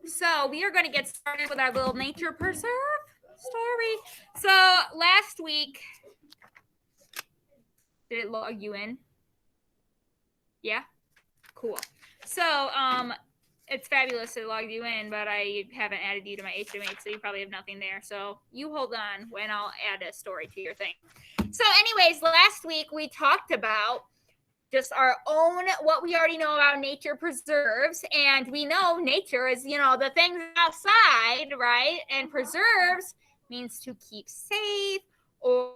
So we are going to get started with our little nature preserve story. So last week, did it log you in? Yeah? Cool. So, it's fabulous to log you in, but I haven't added you to my HMA, so you probably have nothing there. So you hold on when I'll add a story to your thing. So anyways, last week we talked about just our own, what we already know about nature preserves. And we know nature is, the things outside, right? And preserves means to keep safe or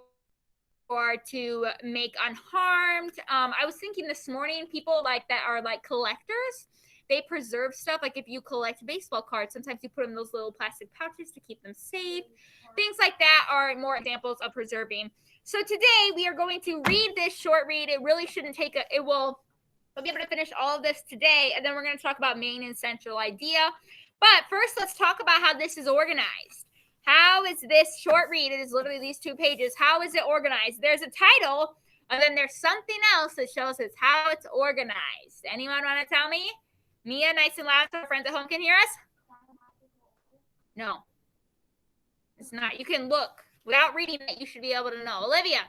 to make unharmed. I was thinking this morning, people that are collectors, they preserve stuff. Like if you collect baseball cards, sometimes you put them in those little plastic pouches to keep them safe. Things like that are more examples of preserving. So today we are going to read this short read. It really shouldn't take we'll be able to finish all of this today, and then we're going to talk about main and central idea. But first, let's talk about how this is organized. How is this short read? It is literally these 2 pages. How is it organized? There's a title, and then there's something else that shows us how it's organized. Anyone want to tell me? Mia, nice and loud so our friends at home can hear us? No. It's not. You can look. Without reading it, you should be able to know. Olivia.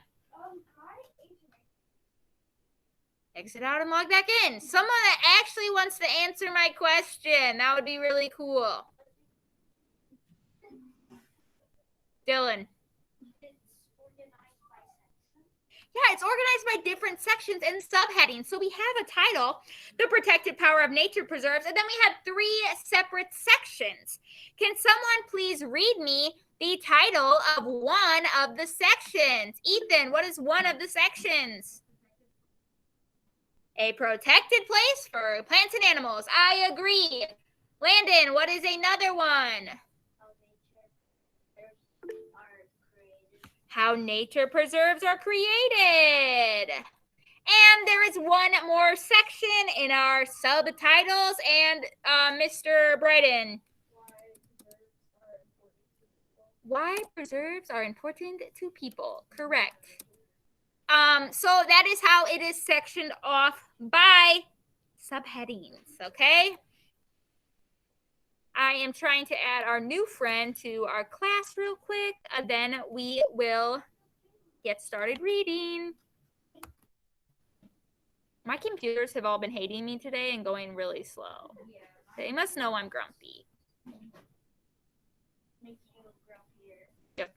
Exit out and log back in. Someone that actually wants to answer my question. That would be really cool. Dylan. Yeah, it's organized by different sections and subheadings. So we have a title, The Protected Power of Nature Preserves, and then we have 3 separate sections. Can someone please read me the title of one of the sections? Ethan, what is one of the sections? A protected place for plants and animals. I agree. Landon, what is another one? How nature preserves are created. And there is one more section in our subtitles. And Mr. Brighton. Why preserves are important to people. Correct. So that is how it is sectioned off by subheadings, okay? I am trying to add our new friend to our class real quick, and then we will get started reading. My computers have all been hating me today and going really slow. They must know I'm grumpy. Yep.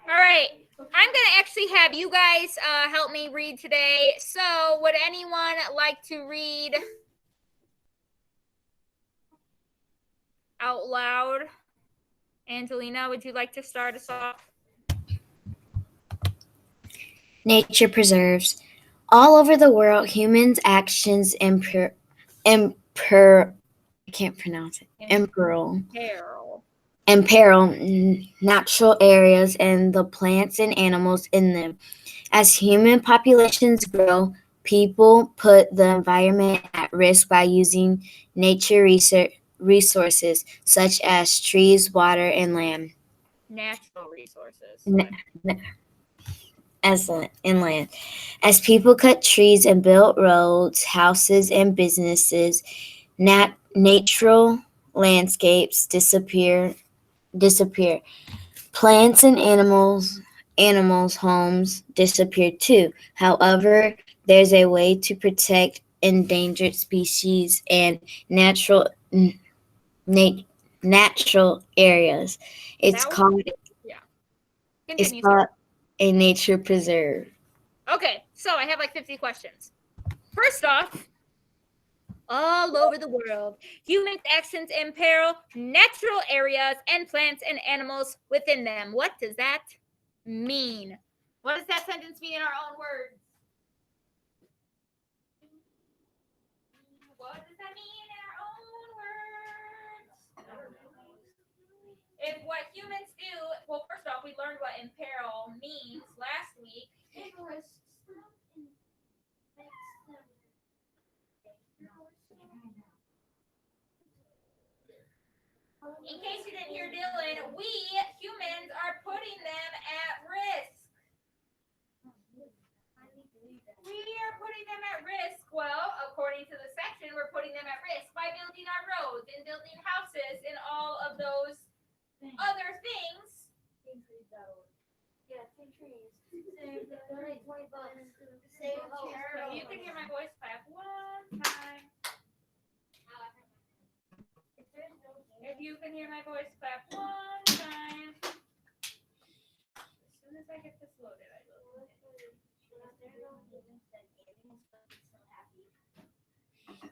All right, I'm going to actually have you guys help me read today. So would anyone like to read out loud? Angelina, would you like to start us off? Nature preserves. All over the world, humans' actions imperil natural areas and the plants and animals in them. As human populations grow, people put the environment at risk by using nature resources such as trees, water, and land. Natural resources. Inland. As people cut trees and built roads, houses, and businesses, natural landscapes disappear. Plants and animals' homes disappear too. However, there's a way to protect endangered species and natural areas. It's called a nature preserve. Okay, so I have 50 questions. First off, all over the world, human actions imperil natural areas and plants and animals within them. What does that mean? What does that sentence mean in our own words? What does that mean in our own words? If what humans do, well, first off, we learned what imperil means last week. In case you didn't hear Dylan, we humans are putting them at risk. We are putting Yeah, 10 trees. Donate $20. Save hope. You can hear my voice clap one time. If you can hear my voice clap one time. As soon as I get this loaded, I will.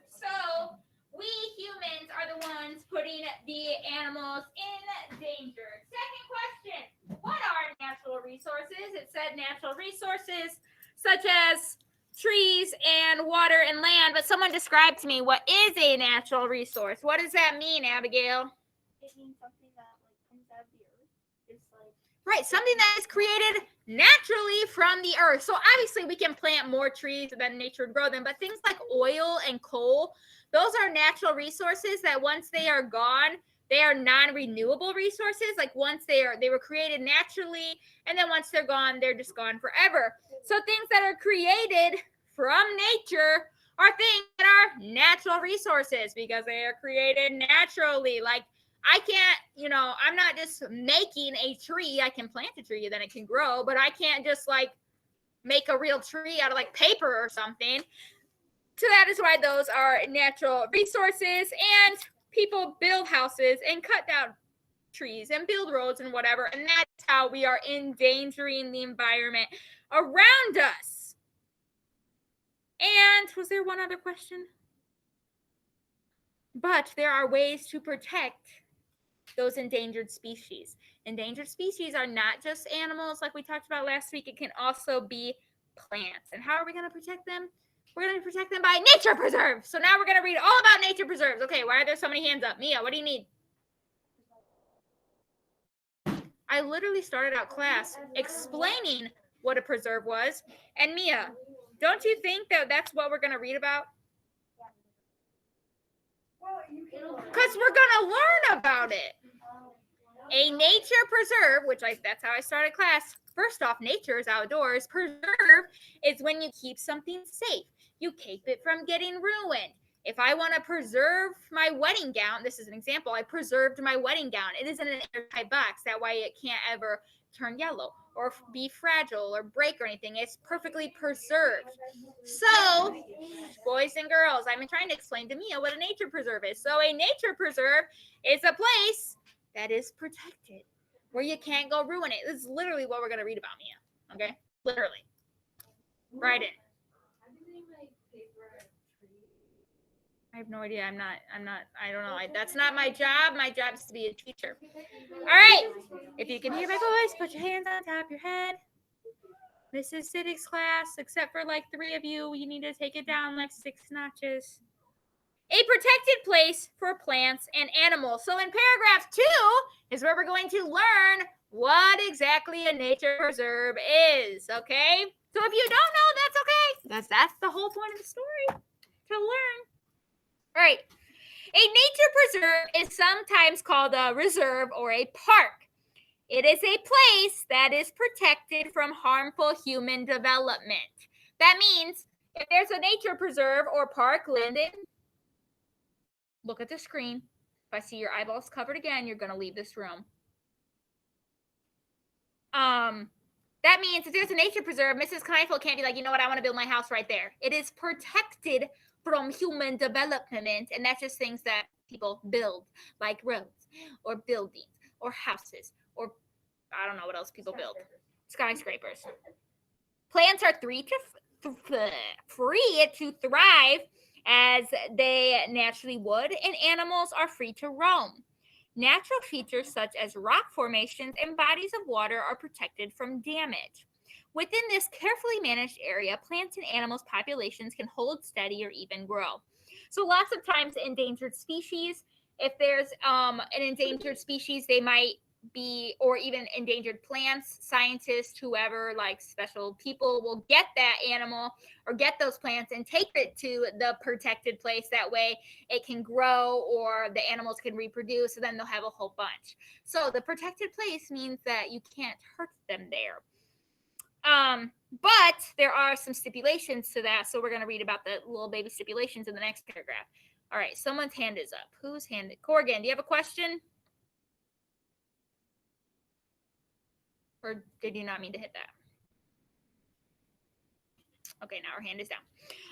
So, we humans are the ones putting the animals in danger. Second question, what are natural resources? It said natural resources such as trees and water and land, but someone described to me what is a natural resource. What does that mean, Abigail? It means something that comes out of the earth. It's right, something that is created naturally from the earth. So obviously we can plant more trees and then nature would grow them, but things like oil and coal, those are natural resources that once they are gone, they are non-renewable resources. Like once they were created naturally, and then once they're gone, they're just gone forever. So things that are created from nature are things that are natural resources because they are created naturally. Like I can't, I'm not just making a tree. I can plant a tree, then it can grow, but I can't just make a real tree out of paper or something. So that is why those are natural resources, and people build houses and cut down trees and build roads and whatever. And that's how we are endangering the environment around us. And was there one other question? But there are ways to protect those endangered species. Endangered species are not just animals like we talked about last week. It can also be plants. And how are we going to protect them? We're going to protect them by nature preserves. So now we're going to read all about nature preserves. Okay, why are there so many hands up? Mia, what do you need? I literally started out class explaining what a preserve was. And Mia, don't you think that that's what we're going to read about? Because we're going to learn about it. A nature preserve, that's how I started class. First off, nature is outdoors. Preserve is when you keep something safe. You keep it from getting ruined. If I want to preserve my wedding gown, this is an example. I preserved my wedding gown. It is in an airtight box. That way it can't ever turn yellow or be fragile or break or anything. It's perfectly preserved. So, boys and girls, I've been trying to explain to Mia what a nature preserve is. So a nature preserve is a place that is protected, where you can't go ruin it. This is literally what we're going to read about, Mia. Okay? Literally. Right in. I have no idea. I don't know. That's not my job. My job is to be a teacher. All right. If you can hear my voice, put your hands on top of your head. This is civics class, except for 3 of you. You need to take it down 6 notches. A protected place for plants and animals. So in paragraph 2 is where we're going to learn what exactly a nature preserve is, okay? So if you don't know, that's okay. That's the whole point of the story, to learn. All right. A nature preserve is sometimes called a reserve or a park. It is a place that is protected from harmful human development. That means if there's a nature preserve or park, Lyndon, look at the screen. If I see your eyeballs covered again, you're going to leave this room. That means if there's a nature preserve, Mrs. Kneifel can't be like, you know what, I want to build my house right there. It is protected from human development, and that's just things that people build, like roads or buildings or houses or I don't know what else people build. Skyscrapers. Plants are free to thrive as they naturally would, and animals are free to roam. Natural features such as rock formations and bodies of water are protected from damage. Within this carefully managed area, plants and animals populations can hold steady or even grow. So lots of times endangered species, if there's an endangered species, they might be, or even endangered plants, scientists, whoever, special people will get that animal or get those plants and take it to the protected place. That way it can grow or the animals can reproduce, and then they'll have a whole bunch. So the protected place means that you can't hurt them there. But there are some stipulations to that, so we're going to read about the little baby stipulations in the next paragraph. All right, someone's hand is up. Whose hand? Corrigan, do you have a question? Or did you not mean to hit that? Okay, now her hand is down.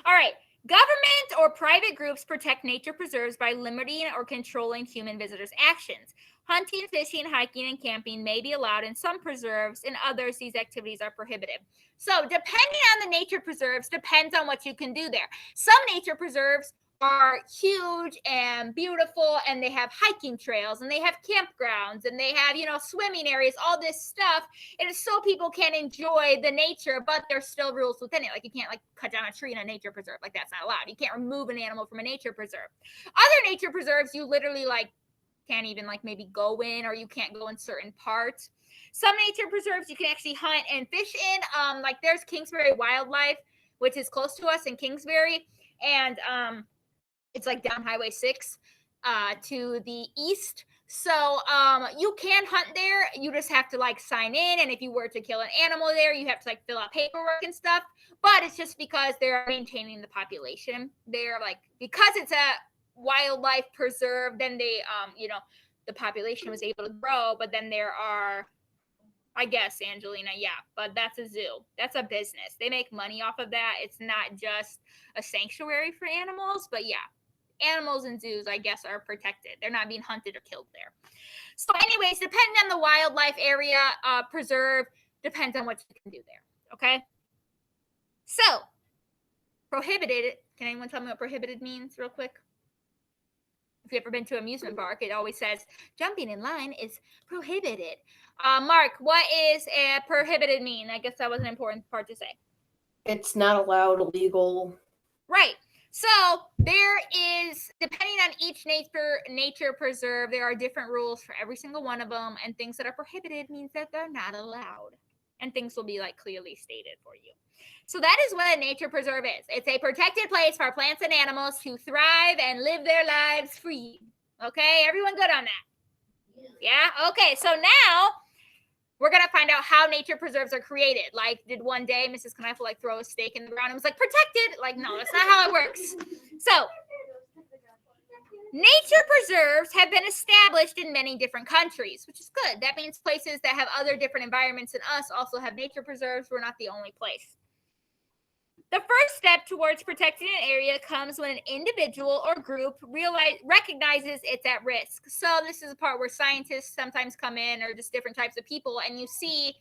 All right. Government or private groups protect nature preserves by limiting or controlling human visitors' actions. Hunting, fishing, hiking, and camping may be allowed in some preserves. In others, these activities are prohibited. So, depending on the nature preserves, depends on what you can do there. Some nature preserves are huge and beautiful, and they have hiking trails, and they have campgrounds, and they have, swimming areas, all this stuff. It is so people can enjoy the nature, but there's still rules within it. Like you can't cut down a tree in a nature preserve. Like that's not allowed. You can't remove an animal from a nature preserve. Other nature preserves, you literally can't even maybe go in, or you can't go in certain parts. Some nature preserves you can actually hunt and fish in. Like there's Kingsbury Wildlife, which is close to us in Kingsbury, and it's like down Highway 6 to the east. So you can hunt there. You just have to sign in, and if you were to kill an animal there, you have to fill out paperwork and stuff. But it's just because they're maintaining the population. They're because it's a wildlife preserve, then they the population was able to grow. But then there are, I guess, Angelina, yeah, but that's a zoo. That's a business. They make money off of that. It's not just a sanctuary for animals, but yeah. Animals in zoos, I guess, are protected. They're not being hunted or killed there. So anyways, depending on the wildlife area preserve, depends on what you can do there. Okay? So, prohibited. Can anyone tell me what prohibited means real quick? If you've ever been to an amusement park, it always says jumping in line is prohibited. Mark, what is a prohibited mean? I guess that was an important part to say. It's not allowed, illegal. Right. So there is, depending on each nature preserve, there are different rules for every single one of them, and things that are prohibited means that they're not allowed, and things will be clearly stated for you. So that is what a nature preserve is. It's a protected place for plants and animals to thrive and live their lives free. Okay, everyone good on that? Yeah. Okay. So now we're going to find out how nature preserves are created. Did one day Mrs. Knife throw a stake in the ground and was protected? No, that's not how it works. So, nature preserves have been established in many different countries, which is good. That means places that have other different environments than us also have nature preserves. We're not the only place. The first step towards protecting an area comes when an individual or group recognizes it's at risk. So this is the part where scientists sometimes come in, or just different types of people, and you see,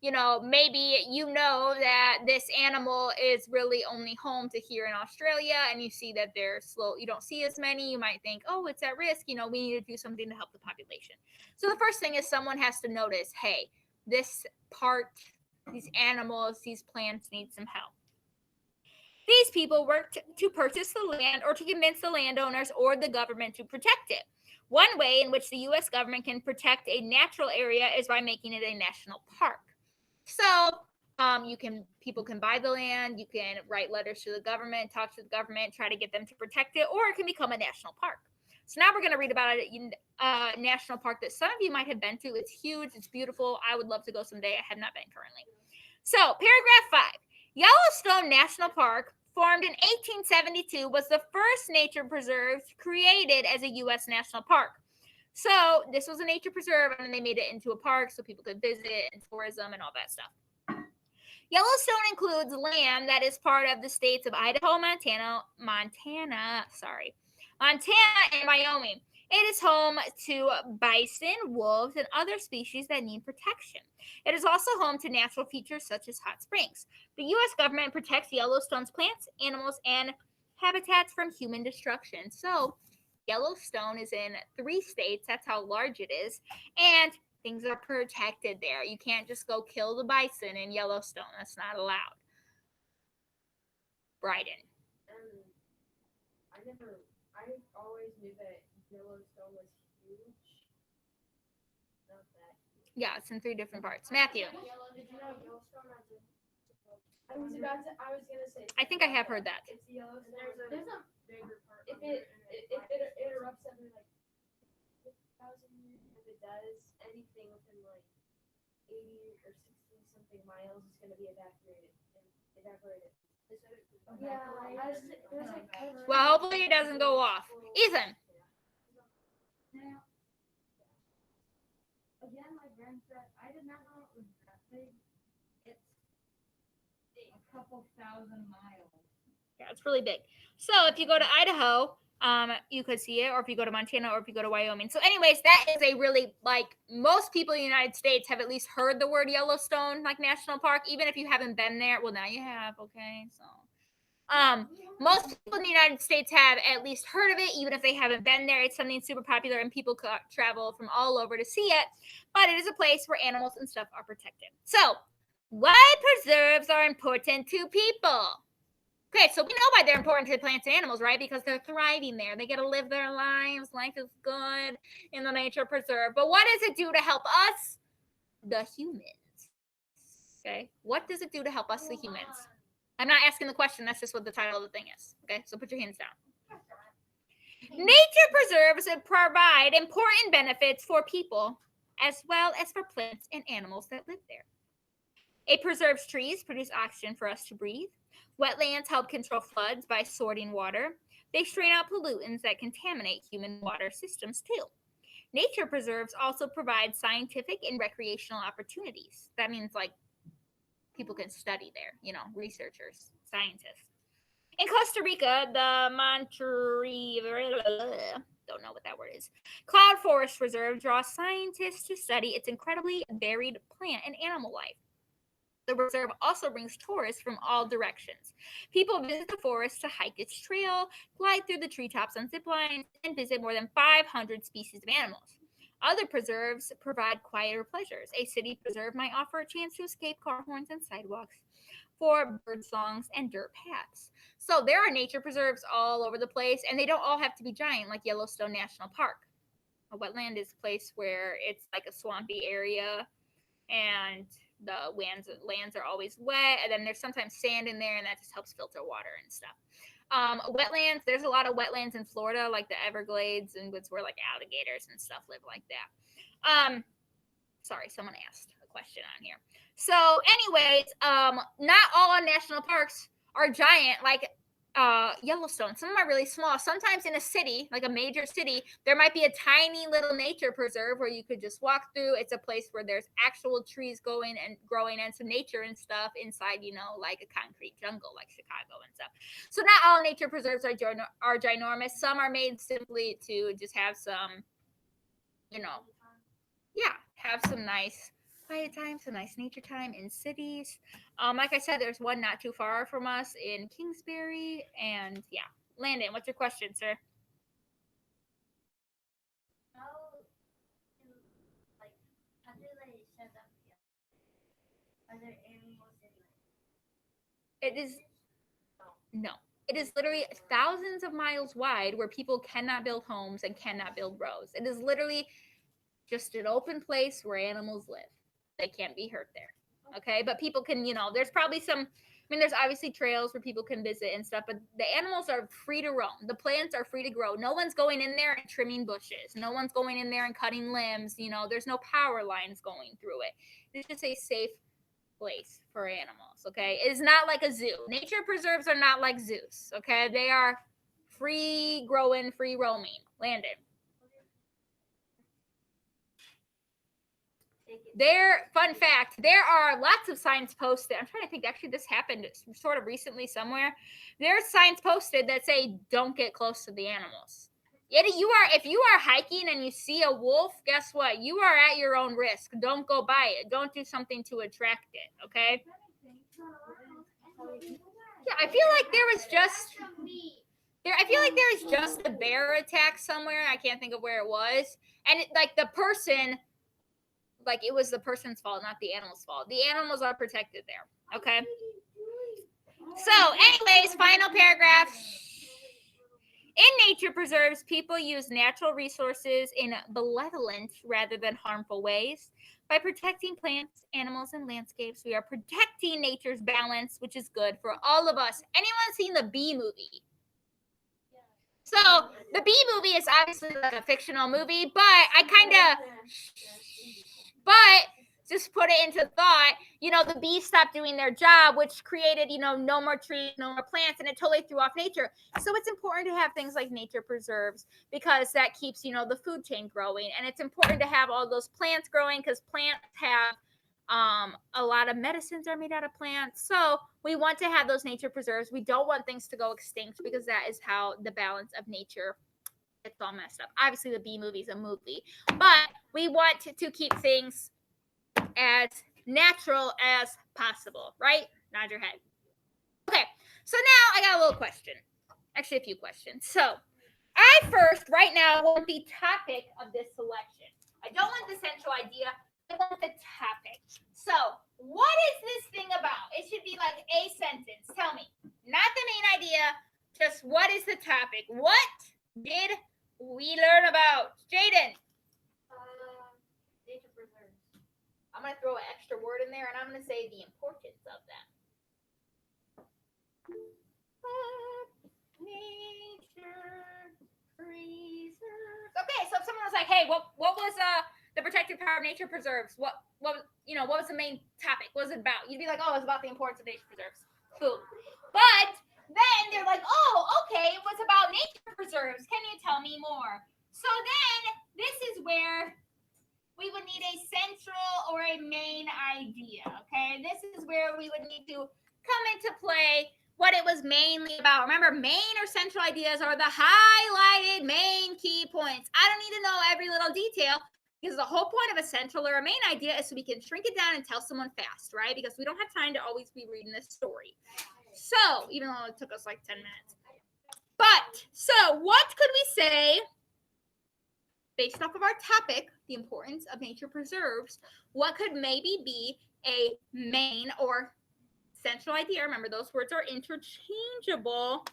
maybe that this animal is really only home to here in Australia, and you see that they're slow. You don't see as many. You might think, oh, it's at risk. We need to do something to help the population. So the first thing is someone has to notice, hey, this part, these animals, these plants need some help. These people worked to purchase the land or to convince the landowners or the government to protect it. One way in which the U.S. government can protect a natural area is by making it a national park. So people can buy the land, you can write letters to the government, talk to the government, try to get them to protect it, or it can become a national park. So now we're going to read about a national park that some of you might have been to. It's huge, it's beautiful. I would love to go someday. I have not been currently. So paragraph 5. Yellowstone National Park, formed in 1872, was the first nature preserve created as a U.S. national park. So this was a nature preserve, and they made it into a park so people could visit and tourism and all that stuff. Yellowstone includes land that is part of the states of Idaho, Montana, and Wyoming. It is home to bison, wolves, and other species that need protection. It is also home to natural features such as hot springs. The U.S. government protects Yellowstone's plants, animals, and habitats from human destruction. So Yellowstone is in 3 states. That's how large it is. And things are protected there. You can't just go kill the bison in Yellowstone. That's not allowed. Bryden. I always knew that Yellowstone was huge. Not that huge. Yeah, it's in 3 different parts. Matthew. Did you know Yellowstone has a... I was gonna say. I think I have heard that. It's Yellowstone. There's a bigger part. If it erupts every 50,000 years, if it does anything within 80 or 60 something miles, it's gonna be evaporated. Yeah. Well, hopefully it doesn't go off. Ethan. Again, my grandson, I did not know it was that It's a couple thousand miles. Yeah, it's really big. So if you go to Idaho, you could see it, or if you go to Montana, or if you go to Wyoming. So, anyways, that is a really, like, most people in the United States have at least heard the word Yellowstone, like, National Park, even if you haven't been there. Well, now you have, okay? So, most people in the United States have at least heard of it, even if they haven't been there. It's something super popular, and people travel from all over to see it. But it is a place where animals and stuff are protected. So, why preserves are important to people? Okay, so we know why they're important to plants and animals, right? Because they're thriving there. They get to live their lives. Life is good in the nature preserve. But what does it do to help us? The humans. Okay, what does it do to help us, the humans? I'm not asking the question. That's just what the title of the thing is. Okay, so put your hands down. Nature preserves provide important benefits for people as well as for plants and animals that live there. It preserves trees, produce oxygen for us to breathe. Wetlands help control floods by sorting water. They strain out pollutants that contaminate human water systems too. Nature preserves also provide scientific and recreational opportunities. That means, like, people can study there, researchers, scientists. In Costa Rica, the don't know what that word is. Cloud Forest Reserve draws scientists to study its incredibly varied plant and animal life. The reserve also brings tourists from all directions. People visit the forest to hike its trail, glide through the treetops on zip lines, and visit more than 500 species of animals. Other preserves provide quieter pleasures. A city preserve might offer a chance to escape car horns and sidewalks for bird songs and dirt paths. So there are nature preserves all over the place, and they don't all have to be giant like Yellowstone National Park. A wetland is a place where it's like a swampy area, and the lands are always wet, and then there's sometimes sand in there, and that just helps filter water and stuff. Wetlands, there's a lot of wetlands in Florida, like the Everglades, and it's where like alligators and stuff live like that. Sorry, someone asked a question on here. So anyways, not all national parks are giant like Yellowstone. Some of them are really small. Sometimes in a city, like a major city, there might be a tiny little nature preserve where you could just walk through. It's a place where there's actual trees growing and some nature and stuff inside, like a concrete jungle like Chicago and stuff. So not all nature preserves are ginormous. Some are made simply to just have some, have some nice quiet time, some nice nature time in cities. Like I said, there's one not too far from us in Kingsbury, and yeah. Landon, what's your question, sir? How do they set up here? Are there animals in It is no. It is literally thousands of miles wide where people cannot build homes and cannot build roads. It is literally just an open place where animals live. They can't be hurt there. Okay, but people can, there's probably there's obviously trails where people can visit and stuff, but the animals are free to roam. The plants are free to grow. No one's going in there and trimming bushes. No one's going in there and cutting limbs. There's no power lines going through it. It's just a safe place for animals. Okay, it's not like a zoo. Nature preserves are not like zoos. Okay, they are free growing, free roaming. Landon. Fun fact, there are lots of signs posted. I'm trying to think, actually this happened sort of recently somewhere. There's signs posted that say don't get close to the animals. If you are hiking and you see a wolf, guess what? You are at your own risk. Don't go by it. Don't do something to attract it, okay? Yeah, I feel like there was just a bear attack somewhere. I can't think of where it was. And it was the person's fault, not the animal's fault. The animals are protected there. Okay. So, anyways, final paragraph. In nature preserves, people use natural resources in benevolent rather than harmful ways. By protecting plants, animals, and landscapes, we are protecting nature's balance, which is good for all of us. Anyone seen the Bee movie? So, the Bee movie is obviously like a fictional movie, but just put it into thought, the bees stopped doing their job, which created, no more trees, no more plants, and it totally threw off nature. So it's important to have things like nature preserves because that keeps, the food chain growing. And it's important to have all those plants growing because plants have A lot of medicines are made out of plants. So we want to have those nature preserves. We don't want things to go extinct because that is how the balance of nature gets all messed up. Obviously, the Bee Movie is a movie, but we want to keep things as natural as possible, right? Nod your head. Okay, so now I got a little question. Actually, a few questions. So I first, right now, want the topic of this selection. I don't want the central idea. I want the topic. So, what is this thing about? It should be like a sentence. Tell me. Not the main idea, just what is the topic? What did we learn about? Jaden. Nature preserves. I'm going to throw an extra word in there, and I'm going to say the importance of them. Nature preserves. Okay, so if someone was like, "Hey, what was the protective power of nature preserves? What was the main topic? What was it about?" You'd be like, "Oh, it's about the importance of nature preserves." Boom. But then they're like, "Oh, okay, it was about nature preserves. Can you tell me more?" So then this is where we would need a central or a main idea. Okay, this is where we would need to come into play what it was mainly about. Remember, main or central ideas are the highlighted main key points. I don't need to know every little detail because the whole point of a central or a main idea is so we can shrink it down and tell someone fast, right? Because we don't have time to always be reading this story. So, even though it took us like 10 minutes. But, so what could we say based off of our topic, the importance of nature preserves? What could maybe be a main or central idea? Remember, those words are interchangeable.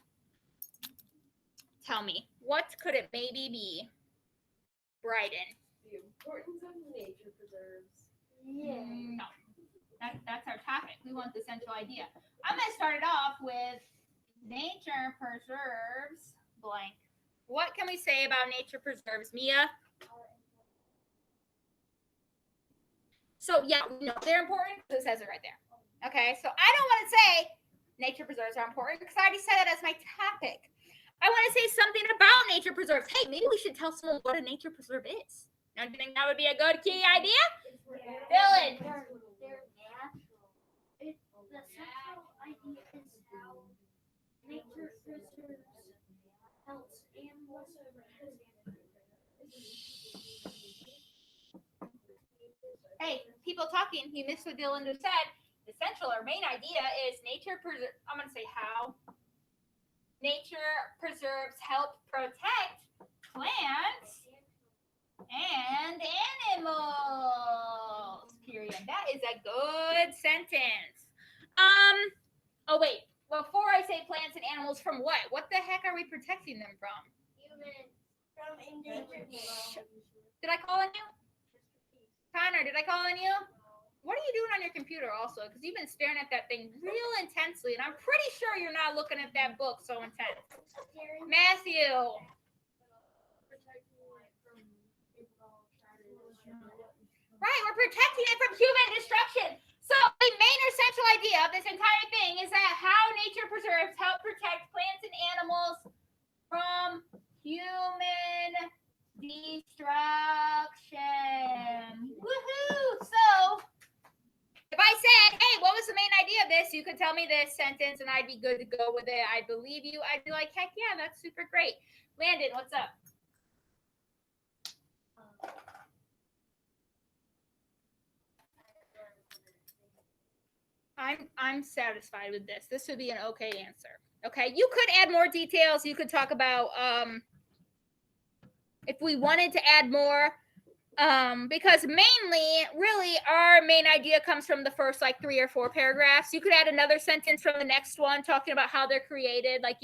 Tell me, what could it maybe be? Bryden. The importance of nature preserves. No, that's our topic. We want the central idea. I'm going to start it off with nature preserves blank. What can we say about nature preserves, Mia? So, yeah, we know they're important because it says it right there. Okay, so I don't want to say nature preserves are important because I already said that as my topic. I want to say something about nature preserves. Hey, maybe we should tell someone what a nature preserve is. Don't you think that would be a good key idea? Dylan. They're natural. The central idea is how nature preserves helps animals. Hey, people talking. You missed what Dylan just said. The central or main idea is nature preserves. I'm going to say how. Nature preserves help protect plants and animals. Period. That is a good sentence. Oh wait. Before I say plants and animals, from what? What the heck are we protecting them from? Humans from endangered species. Did I call on you? Connor, did I call on you? What are you doing on your computer also? Because you've been staring at that thing real intensely, and I'm pretty sure you're not looking at that book so intense. Matthew. Right, we're protecting it from human destruction. So the main or central idea of this entire thing is that how nature preserves help protect plants and animals from human destruction. Woohoo! So if I said, "Hey, what was the main idea of this?" You could tell me this sentence and I'd be good to go with it. I believe you. I'd be like, "Heck yeah, that's super great." Landon, what's up? I'm satisfied with this. This would be an okay answer. Okay, you could add more details. You could talk about if we wanted to add more, because mainly, really, our main idea comes from the first like 3 or 4 paragraphs. You could add another sentence from the next one talking about how they're created, like,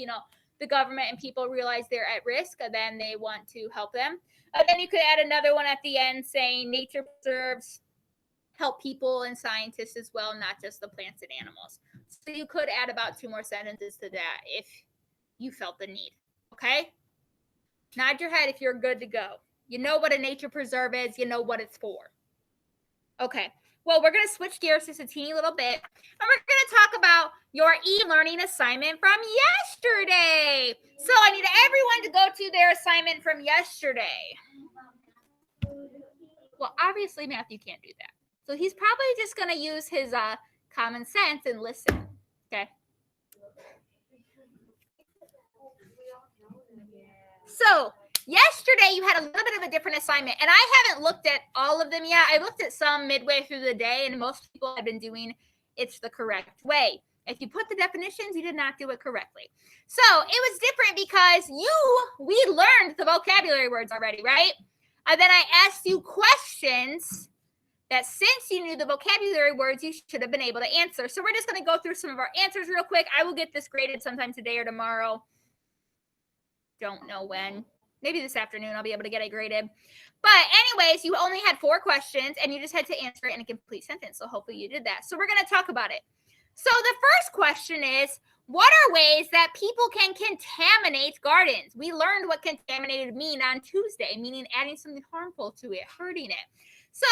the government and people realize they're at risk, and then they want to help them. Then you could add another one at the end saying nature preserves help people and scientists as well, not just the plants and animals. So you could add about 2 more sentences to that if you felt the need. Okay? Nod your head if you're good to go. You know what a nature preserve is. You know what it's for. Okay. Well, we're going to switch gears just a teeny little bit. And we're going to talk about your e-learning assignment from yesterday. So I need everyone to go to their assignment from yesterday. Well, obviously, Matthew can't do that. So he's probably just going to use his common sense and listen. Okay. So yesterday you had a little bit of a different assignment, and I haven't looked at all of them yet. I looked at some midway through the day, and most people have been doing it's the correct way. If you put the definitions, you did not do it correctly. So it was different because we learned the vocabulary words already, right? And then I asked you questions that since you knew the vocabulary words, you should have been able to answer. So we're just going to go through some of our answers real quick. I will get this graded sometime today or tomorrow. Don't know when. Maybe this afternoon I'll be able to get it graded. But anyways, you only had 4 questions and you just had to answer it in a complete sentence. So hopefully you did that. So we're going to talk about it. So the first question is, what are ways that people can contaminate gardens? We learned what contaminated mean on Tuesday, meaning adding something harmful to it, hurting it. So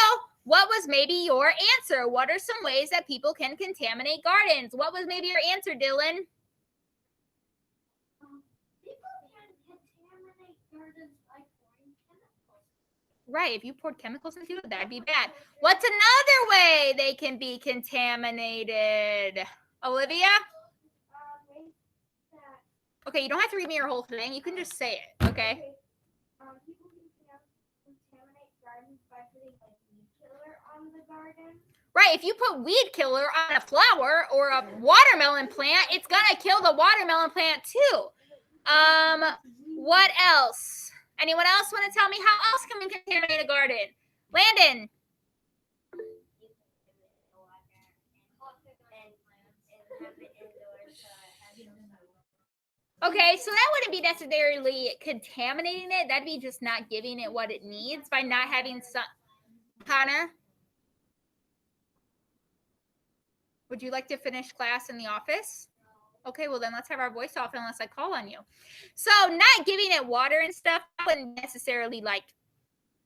what was maybe your answer? What are some ways that people can contaminate gardens? What was maybe your answer, Dylan? Right, if you poured chemicals into it, that'd be bad. What's another way they can be contaminated? Olivia? Okay, you don't have to read me your whole thing. You can just say it, okay? People can contaminate gardens by putting like weed killer on the garden. Right, if you put weed killer on a flower or a watermelon plant, it's gonna kill the watermelon plant too. What else? Anyone else want to tell me how else can we contaminate a garden? Landon. Okay, so that wouldn't be necessarily contaminating it. That'd be just not giving it what it needs by not having some. Connor, would you like to finish class in the office? Okay, well then let's have our voice off unless I call on you. So not giving it water and stuff wouldn't necessarily like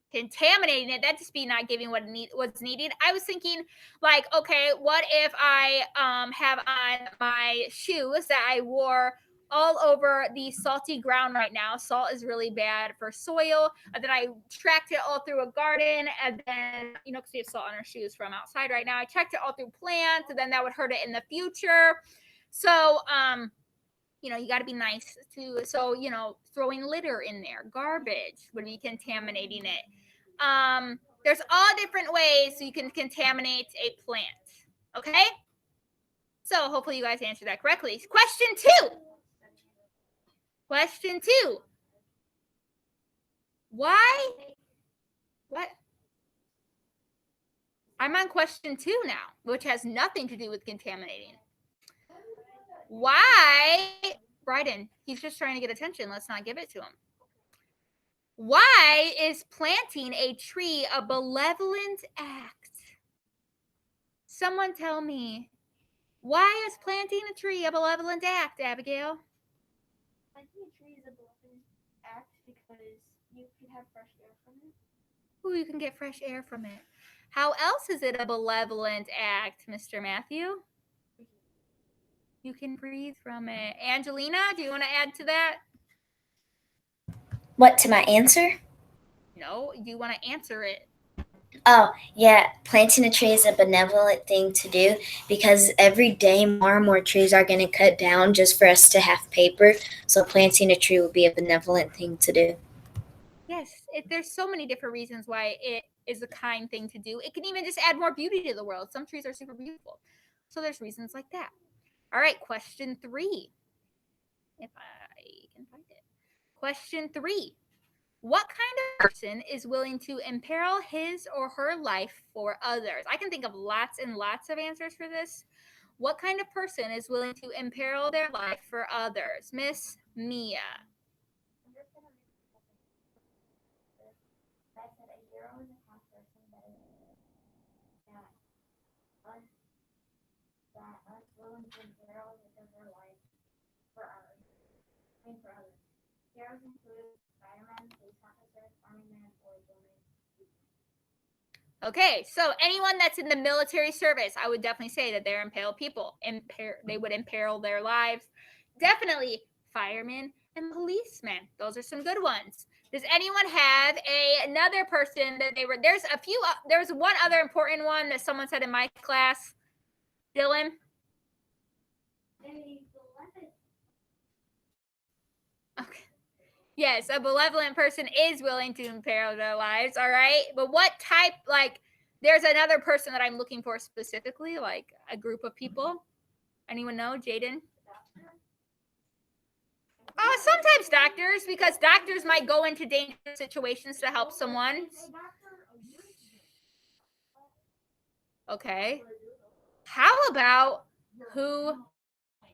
contaminating it. That'd just be not giving what's needed. I was thinking like, okay, what if I have on my shoes that I wore all over the salty ground right now? Salt is really bad for soil. And then I tracked it all through a garden, and then, because we have salt on our shoes from outside right now, I tracked it all through plants, and then that would hurt it in the future. So, you got to be nice to, so, throwing litter in there, garbage would be contaminating it. There's all different ways you can contaminate a plant. Okay. So hopefully you guys answered that correctly. Question two. Why? What? I'm on question 2 now, which has nothing to do with contaminating. Why? Bryden, he's just trying to get attention. Let's not give it to him. Why is planting a tree a benevolent act? Someone tell me. Why is planting a tree a benevolent act, Abigail? Planting a tree is a benevolent act because you can have fresh air from it. Ooh, you can get fresh air from it. How else is it a benevolent act, Mr. Matthew? You can breathe from it. Angelina, do you want to add to that? What, to my answer? No, you want to answer it. Oh, yeah, planting a tree is a benevolent thing to do because every day more and more trees are going to cut down just for us to have paper. So planting a tree would be a benevolent thing to do. Yes, there's so many different reasons why it is a kind thing to do. It can even just add more beauty to the world. Some trees are super beautiful. So there's reasons like that. All right, question 3. If I can find it. Question 3. What kind of person is willing to imperil his or her life for others? I can think of lots and lots of answers for this. What kind of person is willing to imperil their life for others? Miss Mia. Willing to imperil their life for others. Heroes include firemen, police officers, army men, or women. Okay, so anyone that's in the military service, I would definitely say that they're impale people. They would imperil their lives. Definitely firemen and policemen. Those are some good ones. Does anyone have another person that they were? There's a few. There's one other important one that someone said in my class. Dylan. Okay. Yes, a benevolent person is willing to imperil their lives. All right, but what type? Like, there's another person that I'm looking for specifically, like a group of people. Anyone know, Jaden? Sometimes doctors, because doctors might go into dangerous situations to help someone. Okay. How about who?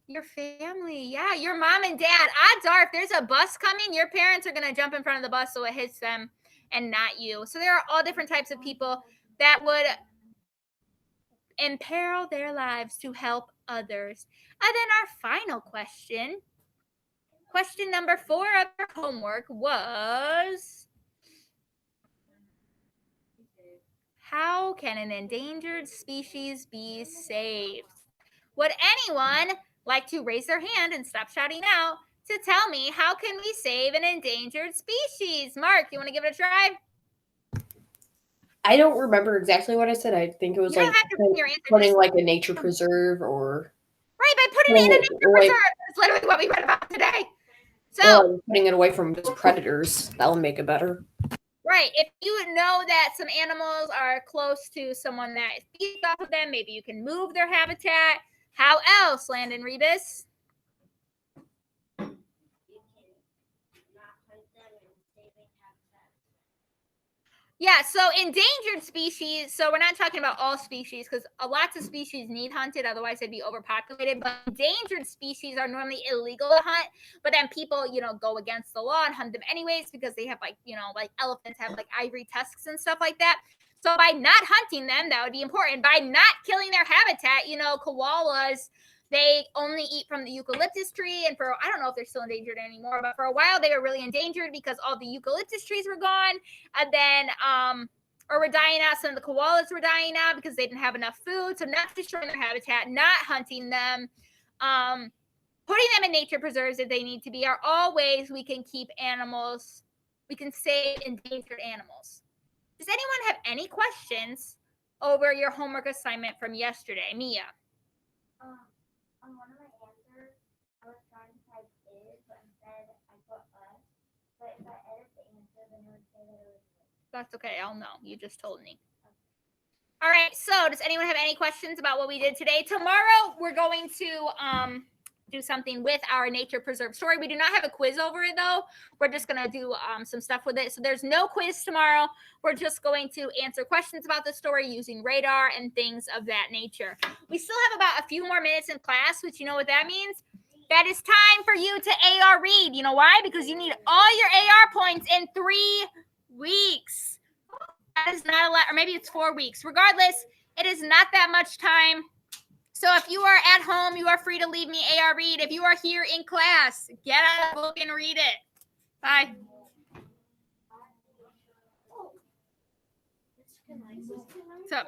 Your family. Yeah, your mom and dad. Odds are if there's a bus coming, your parents are going to jump in front of the bus so it hits them and not you. So there are all different types of people that would imperil their lives to help others. And then our final question. Question number 4 of our homework was, how can an endangered species be saved? Would anyone like to raise their hand and stop shouting out to tell me how can we save an endangered species? Mark, you want to give it a try? I don't remember exactly what I said. I think it was You don't like have to put your answer. putting Just, like a nature preserve or right, by putting it in a nature away, preserve. That's literally what we read about today. So, putting it away from just predators. That would make it better. right, if you know that some animals are close to someone that feeds off of them, maybe you can move their habitat. How else, Landon Rebus? Yeah, so endangered species, so we're not talking about all species because lots of species need hunted, otherwise they'd be overpopulated. But endangered species are normally illegal to hunt, but then people, go against the law and hunt them anyways because they have like elephants have like ivory tusks and stuff like that. So by not hunting them, that would be important. By not killing their habitat, koalas, they only eat from the eucalyptus tree. And I don't know if they're still endangered anymore, but for a while they were really endangered because all the eucalyptus trees were gone. And then, or were dying out. Some of the koalas were dying out because they didn't have enough food. So not destroying their habitat, not hunting them, putting them in nature preserves if they need to be, are all ways we can keep animals, we can save endangered animals. Does anyone have any questions over your homework assignment from yesterday? Mia? On one of my answers, I was trying to type is, but instead I put us. But if I edit the answer, then it would say that it was. That's okay. I'll know. You just told me. All right. So does anyone have any questions about what we did today? Tomorrow, we're going to do something with our nature preserve story. We do not have a quiz over it, though. We're just going to do some stuff with it. So there's no quiz tomorrow. We're just going to answer questions about the story using radar and things of that nature. We still have about a few more minutes in class, which you know what that means? That is time for you to AR read. You know why? Because you need all your AR points in 3 weeks. That is not a lot, or maybe it's 4 weeks. Regardless, it is not that much time. So if you are at home, you are free to leave me AR read. If you are here in class, get out of the book and read it. Bye. What's up?